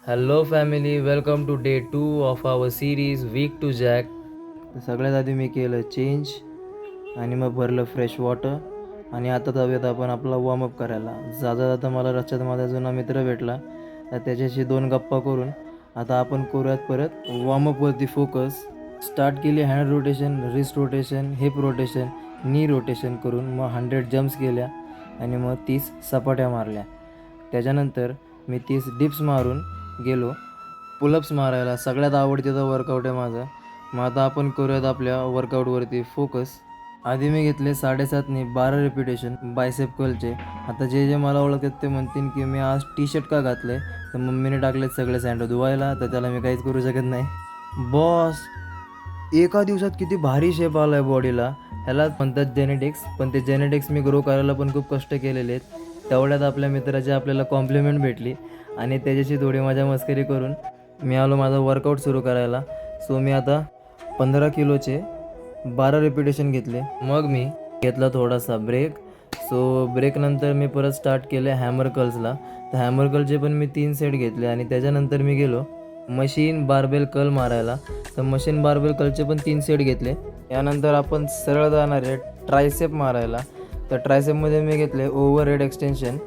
Hello family, welcome to day 2 of our series week to Jack. सगळ्यात आधी मी केलं change आणि मग भरलं फ्रेश वॉटर आणि आता जाऊयात आपण आपला वॉर्मअप करायला. जाता जाता मला रस्त्यात माझा जुना मित्र भेटला, तर त्याच्याशी 2 गप्पा करून आता आपण करूयात परत वॉर्मअपवरती फोकस. स्टार्ट केली hand rotation, wrist rotation, heap rotation, नी रोटेशन करून मग 100 जम्प्स केल्या आणि मग 30 सपाट्या मारल्या. त्याच्यानंतर मी 30 डिप्स मारून गेलो पुलअप्स मारायला. सगळ्यात आवडतीचा वर्कआउट आहे माझा. मग आता आपण करूयात आपल्या वर्कआउटवरती फोकस. आधी मी घेतले 7.5 12 रिपिटेशन बायसेप कर्लचे. आता जे मला ओळखतात ते म्हणतील की मी आज टी शर्ट का घातले, तर मम्मीने टाकलेत सगळे सँडो धुवायला, तर त्याला मी काहीच करू शकत नाही. बॉस, एका दिवसात किती भारी शेप आला आहे बॉडीला. ह्याला म्हणतात जेनेटिक्स, पण ते जेनेटिक्स मी ग्रो करायला पण खूप कष्ट केलेले आहेत. तेवढ्यात आपल्या मित्राची आपल्याला कॉम्प्लिमेंट भेटली आणि त्याच्याशी थोडी मजा मस्करी करून मी आलो माझा वर्कआउट सुरू करायला. सो मी आता 15 किलोचे 12 रिपिटेशन घेतले. मग मी घेतला थोडासा ब्रेक. सो ब्रेकनंतर मी परत स्टार्ट केले हॅमर कर्ल्सला. तर हॅमर कर्लचे पण मी 3 सेट घेतले आणि त्याच्यानंतर मी गेलो मशीन बारबेल कर्ल मारायला. तर मशीन बारबेल कर्लचे पण 3 सेट घेतले. यानंतर आपण सरळ जाणार आहे ट्रायसेप मारायला. तर ट्रायसेपमध्ये मी घेतले ओव्हर हेड एक्सटेन्शन.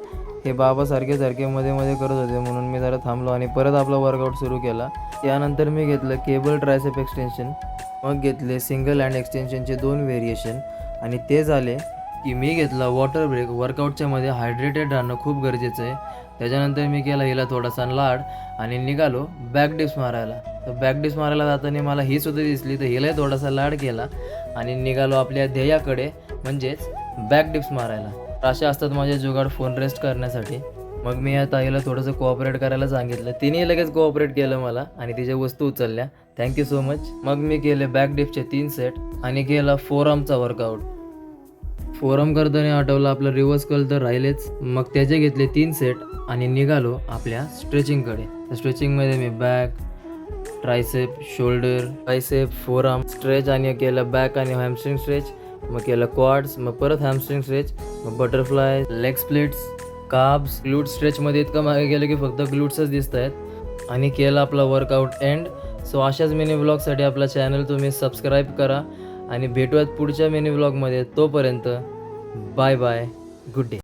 हे बाबा सारखे मध्ये मध्ये करत होते म्हणून मी जरा थांबलो आणि परत आपला वर्कआउट सुरू केला. यानंतर मी घेतलं केबल ट्रायसेप एक्सटेन्शन. मग घेतले सिंगल हँड एक्सटेन्शनचे 2 व्हेरिएशन आणि ते झाले की मी घेतला वॉटर ब्रेक. वर्कआउटच्या मध्ये हायड्रेटेड राहणं खूप गरजेचं आहे. त्याच्यानंतर मी केला हिला थोडासा लाड आणि निघालो बॅक डिप्स मारायला. तर बॅक डिप्स मारायला जाताना मला ही सुद्धा दिसली, तर हिलाही थोडासा लाड केला आणि निघालो आपल्या ध्येयाकडे, म्हणजेच बॅक डिप्स मारायला. अशा असतात माझे जुगाड फोन रेस्ट करण्यासाठी. मग मी या ताईला थोडंसं कोऑपरेट करायला सांगितलं. तिने लगेच कोऑपरेट केलं मला आणि तिच्या वस्तू उचलल्या. Thank you so much. मग मी केले बॅक डिप्सचे 3 सेट आणि केला फोरआर्मचा वर्कआउट. फोरआर्म करताना आठवलं आपलं रिव्हर्स कर्ल तर राहिलेच. मग त्याचे घेतले 3 सेट आणि निघालो आपल्या स्ट्रेचिंगकडे. तर स्ट्रेचिंगमध्ये मी back, tricep, shoulder, bicep, forearm stretch आणि केलं बॅक आणि हॅमस्ट्रिंग स्ट्रेच. मग केलं क्वाड्स, मग परत हॅमस्ट्रिंग स्ट्रेच, मग butterfly, leg splits, calves. Glute स्ट्रेचमध्ये इतकं मागे गेलं की फक्त ग्लूट्सच दिसत आहेत आणि केलं आपला वर्कआउट एंड. सो अशाच मिनी व्लॉगसाठी आपला चॅनल तुम्ही सबस्क्राईब करा आणि भेटूयात पुढच्या मिनी व्लॉगमध्ये. तोपर्यंत बाय बाय, गुड डे.